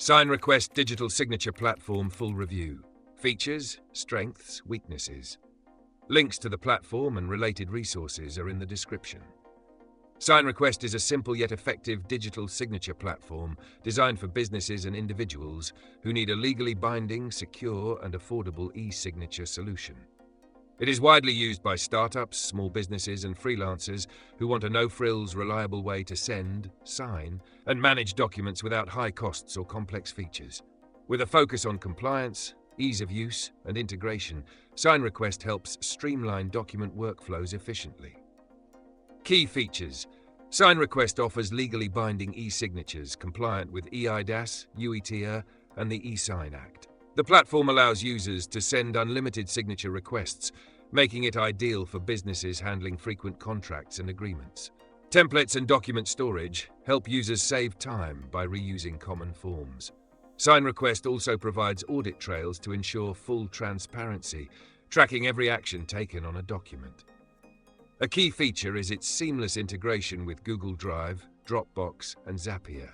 SignRequest Digital Signature Platform Full Review. Features, Strengths, Weaknesses. Links to the platform and related resources are in the description. SignRequest is a simple yet effective digital signature platform designed for businesses and individuals who need a legally binding, secure, and affordable e-signature solution. It is widely used by startups, small businesses, and freelancers who want a no-frills, reliable way to send, sign, and manage documents without high costs or complex features. With a focus on compliance, ease of use, and integration, SignRequest helps streamline document workflows efficiently. Key features. SignRequest offers legally binding e-signatures compliant with EIDAS, UETR, and the eSign Act. The platform allows users to send unlimited signature requests, making it ideal for businesses handling frequent contracts and agreements. Templates and document storage help users save time by reusing common forms. SignRequest also provides audit trails to ensure full transparency, tracking every action taken on a document. A key feature is its seamless integration with Google Drive, Dropbox, and Zapier,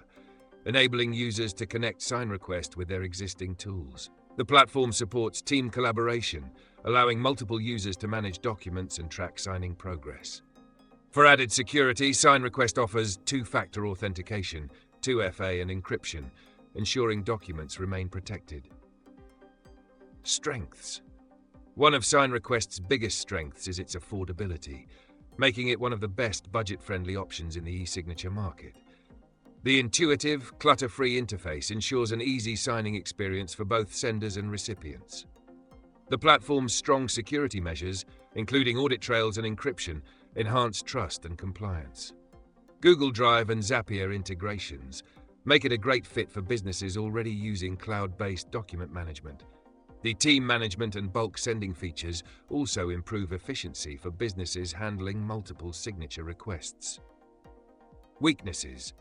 enabling users to connect SignRequest with their existing tools. The platform supports team collaboration, allowing multiple users to manage documents and track signing progress. For added security, SignRequest offers two-factor authentication, 2FA, and encryption, ensuring documents remain protected. Strengths. One of SignRequest's biggest strengths is its affordability, making it one of the best budget-friendly options in the e-signature market. The intuitive, clutter-free interface ensures an easy signing experience for both senders and recipients. The platform's strong security measures, including audit trails and encryption, enhance trust and compliance. Google Drive and Zapier integrations make it a great fit for businesses already using cloud-based document management. The team management and bulk sending features also improve efficiency for businesses handling multiple signature requests. Weaknesses.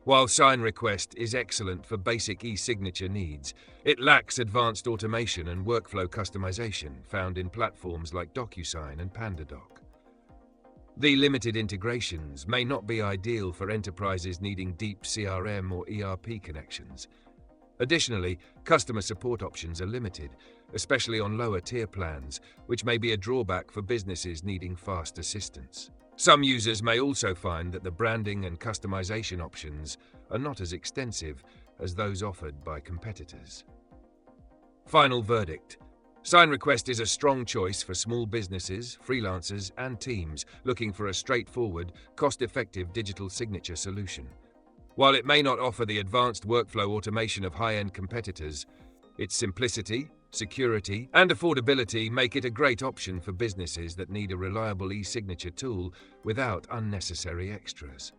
While SignRequest is excellent for basic e-signature needs, it lacks advanced automation and workflow customization found in platforms like DocuSign and PandaDoc. The limited integrations may not be ideal for enterprises needing deep CRM or ERP connections. Additionally, customer support options are limited, especially on lower-tier plans, which may be a drawback for businesses needing fast assistance. Some users may also find that the branding and customization options are not as extensive as those offered by competitors. Final verdict. SignRequest is a strong choice for small businesses, freelancers, and teams looking for a straightforward, cost-effective digital signature solution. While it may not offer the advanced workflow automation of high-end competitors, its simplicity, security, and affordability make it a great option for businesses that need a reliable e-signature tool without unnecessary extras.